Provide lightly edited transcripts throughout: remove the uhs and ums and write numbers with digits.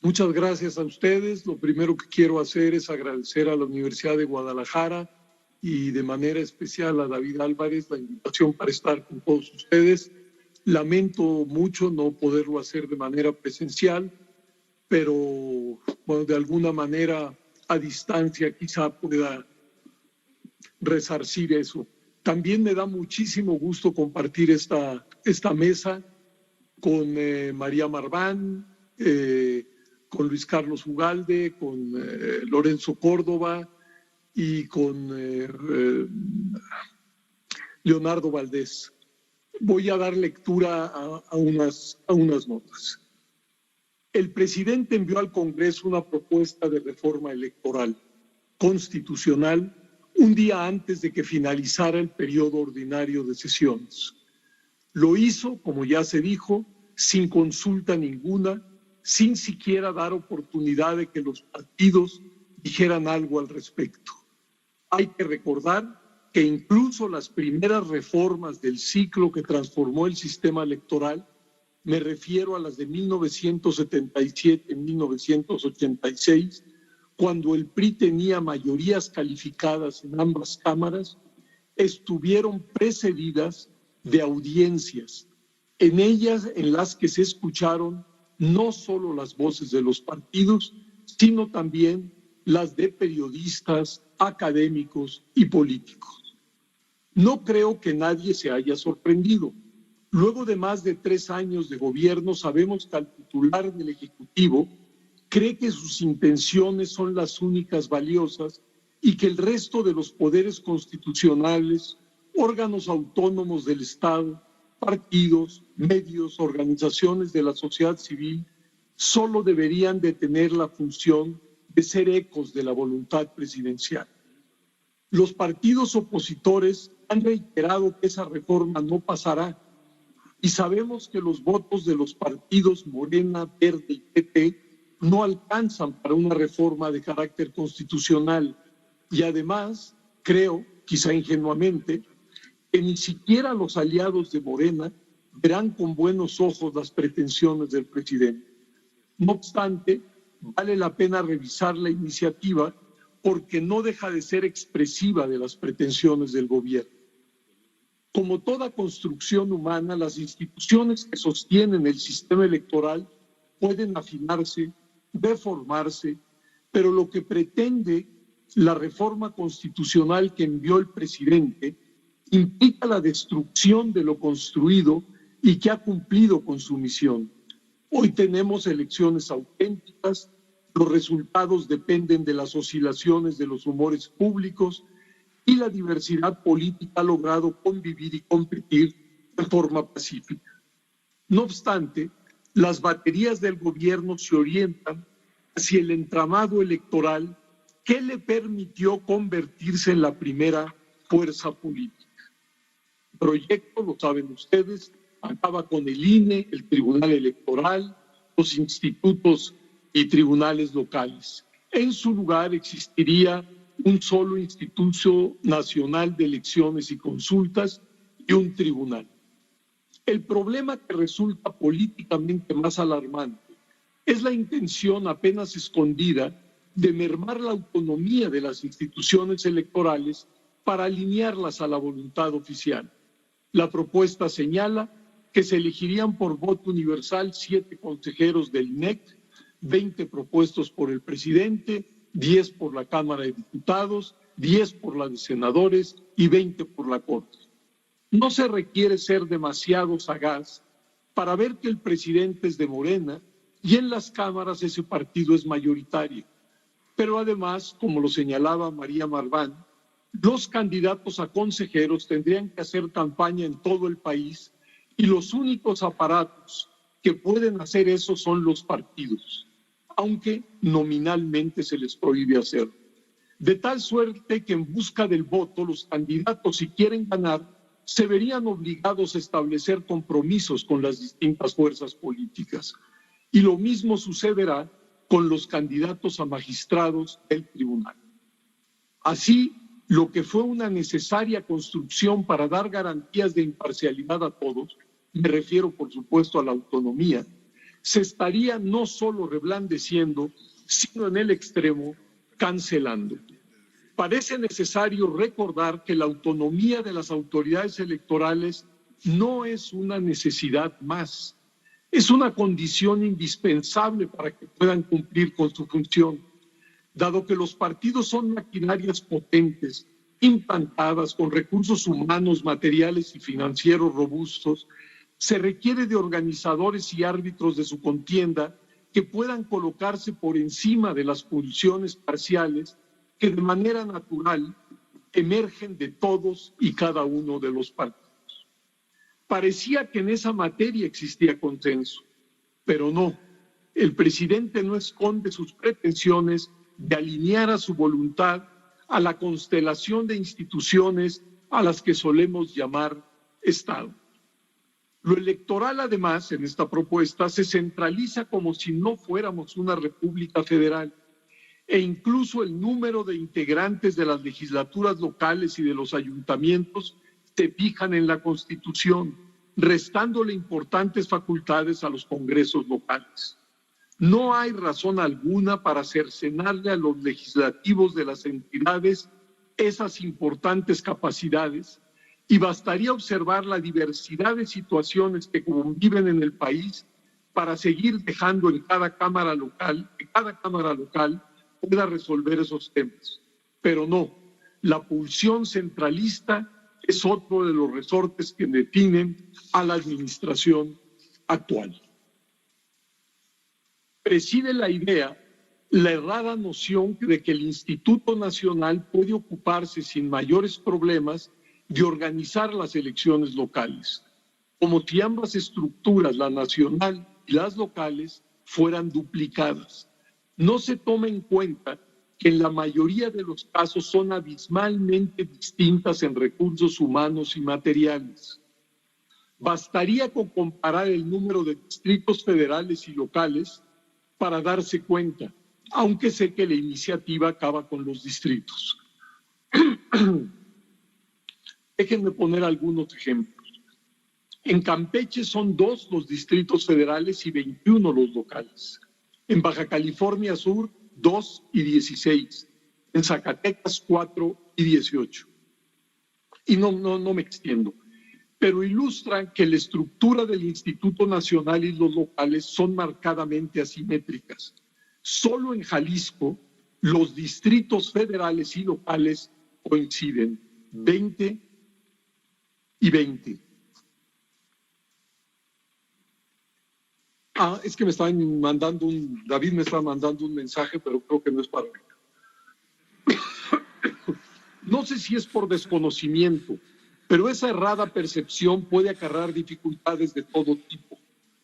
Muchas gracias a ustedes. Lo primero que quiero hacer es agradecer a la Universidad de Guadalajara y de manera especial a David Álvarez la invitación para estar con todos ustedes. Lamento mucho no poderlo hacer de manera presencial, pero bueno, de alguna manera a distancia quizá pueda resarcir eso. También me da muchísimo gusto compartir esta mesa con María Marván, con Luis Carlos Ugalde, con Lorenzo Córdoba y con Leonardo Valdés. Voy a dar lectura a unas notas. El presidente envió al Congreso una propuesta de reforma electoral constitucional un día antes de que finalizara el periodo ordinario de sesiones. Lo hizo, como ya se dijo, sin consulta ninguna, sin siquiera dar oportunidad de que los partidos dijeran algo al respecto. Hay que recordar que incluso las primeras reformas del ciclo que transformó el sistema electoral, me refiero a las de 1977 y 1986, cuando el PRI tenía mayorías calificadas en ambas cámaras, estuvieron precedidas de audiencias, en ellas en las que se escucharon no solo las voces de los partidos, sino también las de periodistas, académicos y políticos. No creo que nadie se haya sorprendido. Luego de más de 3 años de gobierno, sabemos que el titular del Ejecutivo cree que sus intenciones son las únicas valiosas y que el resto de los poderes constitucionales, órganos autónomos del Estado, partidos, medios, organizaciones de la sociedad civil, solo deberían de tener la función de ser ecos de la voluntad presidencial. Los partidos opositores han reiterado que esa reforma no pasará y sabemos que los votos de los partidos Morena, Verde y PT no alcanzan para una reforma de carácter constitucional y además, creo, quizá ingenuamente, que ni siquiera los aliados de Morena verán con buenos ojos las pretensiones del presidente. No obstante, vale la pena revisar la iniciativa porque no deja de ser expresiva de las pretensiones del gobierno. Como toda construcción humana, las instituciones que sostienen el sistema electoral pueden afinarse, deformarse, pero lo que pretende la reforma constitucional que envió el presidente implica la destrucción de lo construido y que ha cumplido con su misión. Hoy tenemos elecciones auténticas, los resultados dependen de las oscilaciones de los humores públicos y la diversidad política ha logrado convivir y competir de forma pacífica. No obstante, las baterías del gobierno se orientan hacia el entramado electoral que le permitió convertirse en la primera fuerza política. El proyecto, lo saben ustedes, acaba con el INE, el Tribunal Electoral, los institutos y tribunales locales. En su lugar existiría un solo Instituto Nacional de Elecciones y Consultas y un tribunal. El problema que resulta políticamente más alarmante es la intención apenas escondida de mermar la autonomía de las instituciones electorales para alinearlas a la voluntad oficial. La propuesta señala que se elegirían por voto universal 7 consejeros del INEC, 20 propuestos por el presidente, 10 por la Cámara de Diputados, 10 por la de senadores y 20 por la Corte. No se requiere ser demasiado sagaz para ver que el presidente es de Morena y en las cámaras ese partido es mayoritario. Pero además, como lo señalaba María Marván, los candidatos a consejeros tendrían que hacer campaña en todo el país y los únicos aparatos que pueden hacer eso son los partidos, aunque nominalmente se les prohíbe hacerlo. De tal suerte que en busca del voto, los candidatos, si quieren ganar, se verían obligados a establecer compromisos con las distintas fuerzas políticas. Y lo mismo sucederá con los candidatos a magistrados del tribunal. Así, lo que fue una necesaria construcción para dar garantías de imparcialidad a todos, me refiero por supuesto a la autonomía, se estaría no solo reblandeciendo, sino en el extremo cancelando. Parece necesario recordar que la autonomía de las autoridades electorales no es una necesidad más, es una condición indispensable para que puedan cumplir con su función. Dado que los partidos son maquinarias potentes, implantadas con recursos humanos, materiales y financieros robustos, se requiere de organizadores y árbitros de su contienda que puedan colocarse por encima de las pulsiones parciales que de manera natural emergen de todos y cada uno de los partidos. Parecía que en esa materia existía consenso, pero no. El presidente no esconde sus pretensiones de alinear a su voluntad a la constelación de instituciones a las que solemos llamar Estado. Lo electoral, además, en esta propuesta, se centraliza como si no fuéramos una república federal, e incluso el número de integrantes de las legislaturas locales y de los ayuntamientos se fijan en la Constitución, restándole importantes facultades a los congresos locales. No hay razón alguna para cercenarle a los legislativos de las entidades esas importantes capacidades, y bastaría observar la diversidad de situaciones que conviven en el país para seguir dejando que cada cámara local pueda resolver esos temas. Pero no, la pulsión centralista es otro de los resortes que definen a la administración actual. Preside la idea la errada noción de que el Instituto Nacional puede ocuparse sin mayores problemas de organizar las elecciones locales, como si ambas estructuras, la nacional y las locales, fueran duplicadas. No se toma en cuenta que en la mayoría de los casos son abismalmente distintas en recursos humanos y materiales. Bastaría con comparar el número de distritos federales y locales para darse cuenta, aunque sé que la iniciativa acaba con los distritos. Déjenme poner algunos ejemplos. En Campeche son 2 los distritos federales y 21 los locales. En Baja California Sur, 2 y 16. En Zacatecas, 4 y 18. Y no me extiendo, pero ilustran que la estructura del Instituto Nacional y los locales son marcadamente asimétricas. Solo en Jalisco, los distritos federales y locales coinciden, 20 y 20. Es que David me está mandando un mensaje, pero creo que no es para mí. No sé si es por desconocimiento, pero esa errada percepción puede acarrear dificultades de todo tipo,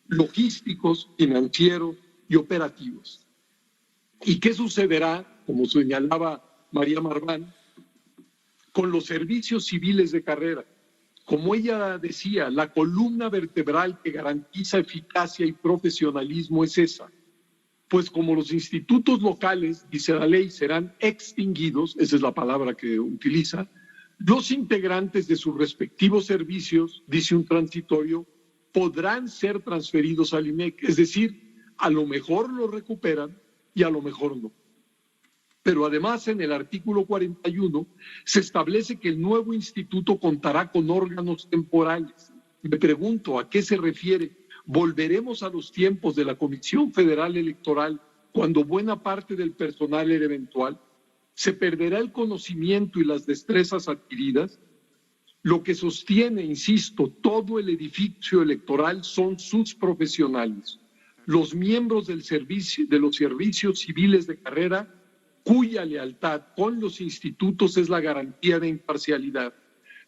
logísticos, financieros y operativos. ¿Y qué sucederá, como señalaba María Marván, con los servicios civiles de carrera? Como ella decía, la columna vertebral que garantiza eficacia y profesionalismo es esa. Pues como los institutos locales, dice la ley, serán extinguidos, esa es la palabra que utiliza, los integrantes de sus respectivos servicios, dice un transitorio, podrán ser transferidos al INEC, es decir, a lo mejor lo recuperan y a lo mejor no. Pero además en el artículo 41 se establece que el nuevo instituto contará con órganos temporales. Me pregunto, ¿a qué se refiere? ¿Volveremos a los tiempos de la Comisión Federal Electoral cuando buena parte del personal era eventual? ¿Se perderá el conocimiento y las destrezas adquiridas? Lo que sostiene, insisto, todo el edificio electoral son sus profesionales, los miembros de los servicios civiles de carrera, cuya lealtad con los institutos es la garantía de imparcialidad.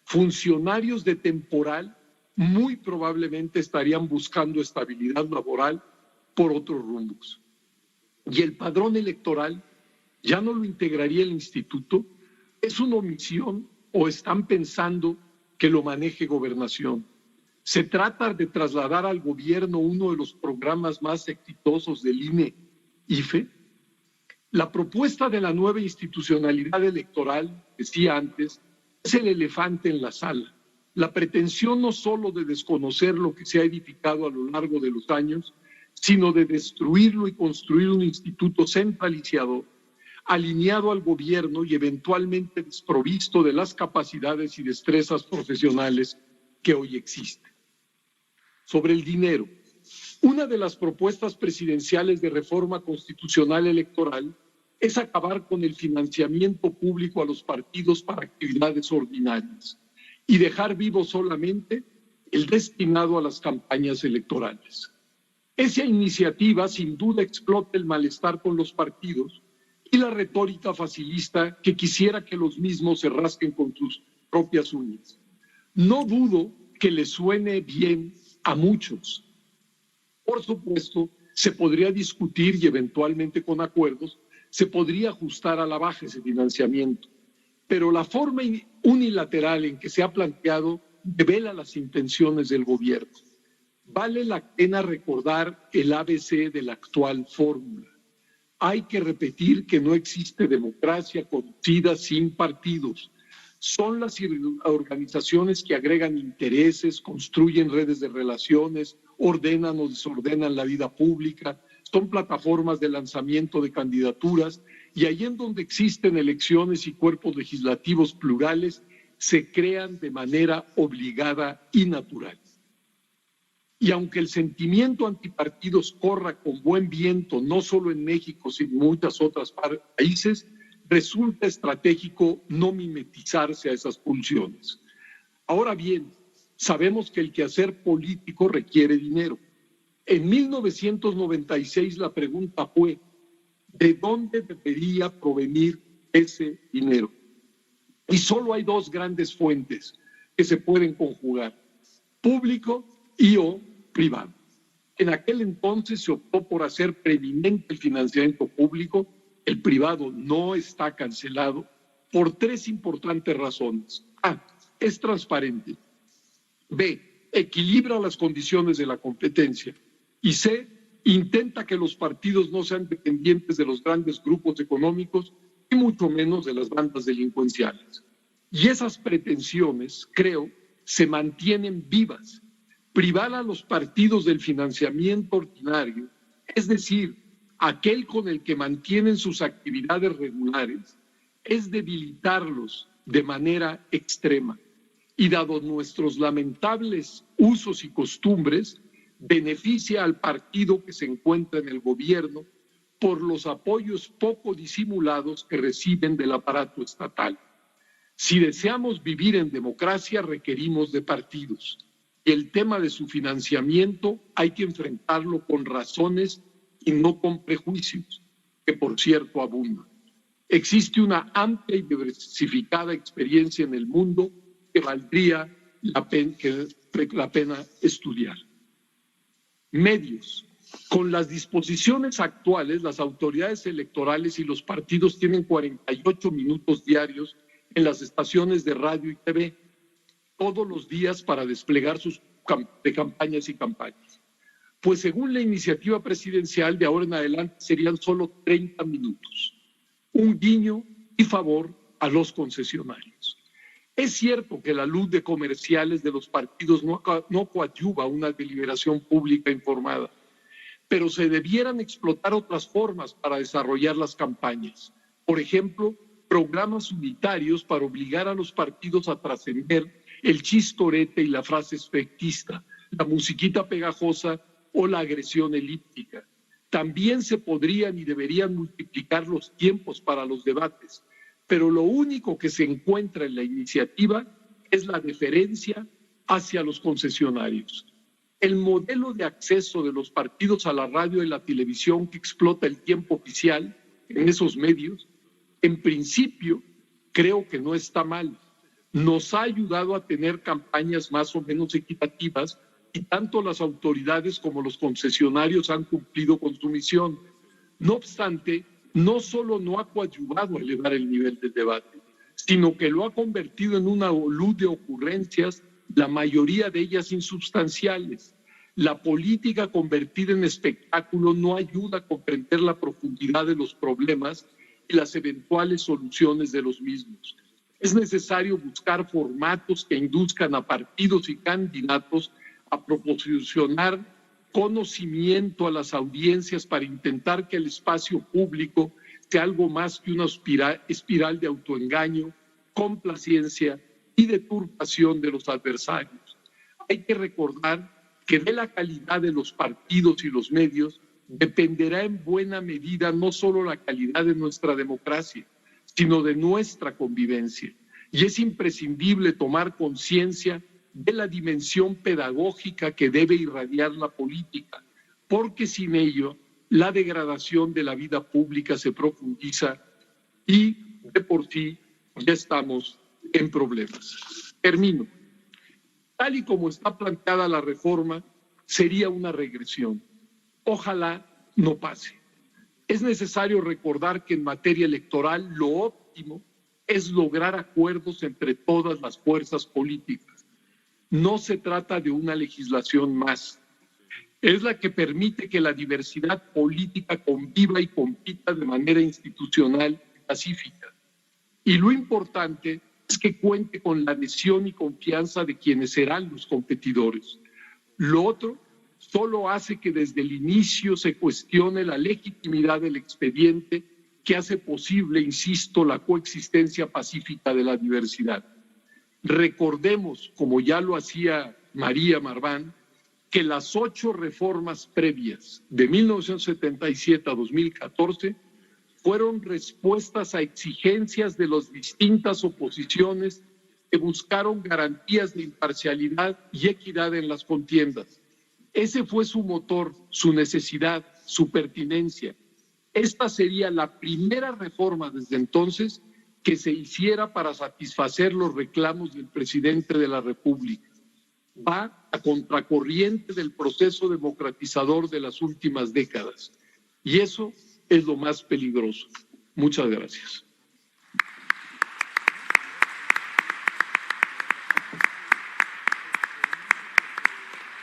Funcionarios de temporal muy probablemente estarían buscando estabilidad laboral por otros rumbos. Y el padrón electoral ya no lo integraría el instituto. ¿Es una omisión o están pensando que lo maneje Gobernación? ¿Se trata de trasladar al gobierno uno de los programas más exitosos del INE-IFE? La propuesta de la nueva institucionalidad electoral, decía antes, es el elefante en la sala. La pretensión no solo de desconocer lo que se ha edificado a lo largo de los años, sino de destruirlo y construir un instituto centralizador, alineado al gobierno y eventualmente desprovisto de las capacidades y destrezas profesionales que hoy existen. Sobre el dinero, una de las propuestas presidenciales de reforma constitucional electoral es acabar con el financiamiento público a los partidos para actividades ordinarias y dejar vivo solamente el destinado a las campañas electorales. Esa iniciativa sin duda explota el malestar con los partidos y la retórica facilista que quisiera que los mismos se rasquen con sus propias uñas. No dudo que les suene bien a muchos. Por supuesto, se podría discutir y eventualmente con acuerdos se podría ajustar a la baja ese financiamiento, pero la forma unilateral en que se ha planteado devela las intenciones del gobierno. Vale la pena recordar el ABC de la actual fórmula. Hay que repetir que no existe democracia conducida sin partidos. Son las organizaciones que agregan intereses, construyen redes de relaciones, ordenan o desordenan la vida pública, son plataformas de lanzamiento de candidaturas y ahí en donde existen elecciones y cuerpos legislativos plurales, se crean de manera obligada y natural. Y aunque el sentimiento antipartidos corra con buen viento, no solo en México, sino en muchos otros países, resulta estratégico no mimetizarse a esas pulsiones. Ahora bien, sabemos que el quehacer político requiere dinero. En 1996 la pregunta fue, ¿de dónde debería provenir ese dinero? Y solo hay dos grandes fuentes que se pueden conjugar, público y o privado. En aquel entonces se optó por hacer preeminente el financiamiento público, el privado no está cancelado, por tres importantes razones. A, es transparente. B, equilibra las condiciones de la competencia. Y C, intenta que los partidos no sean dependientes de los grandes grupos económicos y mucho menos de las bandas delincuenciales. Y esas pretensiones, creo, se mantienen vivas. Privar a los partidos del financiamiento ordinario, es decir, aquel con el que mantienen sus actividades regulares, es debilitarlos de manera extrema. Y dado nuestros lamentables usos y costumbres, beneficia al partido que se encuentra en el gobierno por los apoyos poco disimulados que reciben del aparato estatal. Si deseamos vivir en democracia, requerimos de partidos. Y el tema de su financiamiento hay que enfrentarlo con razones y no con prejuicios, que por cierto abundan. Existe una amplia y diversificada experiencia en el mundo que valdría la pena estudiar. Medios. Con las disposiciones actuales, las autoridades electorales y los partidos tienen 48 minutos diarios en las estaciones de radio y TV, todos los días para desplegar sus campañas y campañas. Pues según la iniciativa presidencial, de ahora en adelante serían solo 30 minutos. Un guiño y favor a los concesionarios. Es cierto que la luz de comerciales de los partidos no coadyuva una deliberación pública informada, pero se debieran explotar otras formas para desarrollar las campañas. Por ejemplo, programas unitarios para obligar a los partidos a trascender el chistorete y la frase efectista, la musiquita pegajosa o la agresión elíptica. También se podrían y deberían multiplicar los tiempos para los debates, pero lo único que se encuentra en la iniciativa es la deferencia hacia los concesionarios. El modelo de acceso de los partidos a la radio y la televisión que explota el tiempo oficial en esos medios, en principio, creo que no está mal. Nos ha ayudado a tener campañas más o menos equitativas y tanto las autoridades como los concesionarios han cumplido con su misión. No obstante, no solo no ha coadyuvado a elevar el nivel del debate, sino que lo ha convertido en una luz de ocurrencias, la mayoría de ellas insubstanciales. La política convertida en espectáculo no ayuda a comprender la profundidad de los problemas y las eventuales soluciones de los mismos. Es necesario buscar formatos que induzcan a partidos y candidatos a proposicionar conocimiento a las audiencias para intentar que el espacio público sea algo más que una espiral de autoengaño, complacencia y deturpación de los adversarios. Hay que recordar que de la calidad de los partidos y los medios dependerá en buena medida no solo la calidad de nuestra democracia, sino de nuestra convivencia. Y es imprescindible tomar conciencia de la dimensión pedagógica que debe irradiar la política, porque sin ello la degradación de la vida pública se profundiza y de por sí ya estamos en problemas. Termino. Tal y como está planteada la reforma, sería una regresión. Ojalá no pase. Es necesario recordar que en materia electoral lo óptimo es lograr acuerdos entre todas las fuerzas políticas. No se trata de una legislación más. Es la que permite que la diversidad política conviva y compita de manera institucional y pacífica. Y lo importante es que cuente con la adhesión y confianza de quienes serán los competidores. Lo otro solo hace que desde el inicio se cuestione la legitimidad del expediente que hace posible, insisto, la coexistencia pacífica de la diversidad. Recordemos, como ya lo hacía María Marván, que las 8 reformas previas de 1977 a 2014 fueron respuestas a exigencias de las distintas oposiciones que buscaron garantías de imparcialidad y equidad en las contiendas. Ese fue su motor, su necesidad, su pertinencia. Esta sería la primera reforma desde entonces que se hiciera para satisfacer los reclamos del presidente de la República. Va a contracorriente del proceso democratizador de las últimas décadas. Y eso es lo más peligroso. Muchas gracias.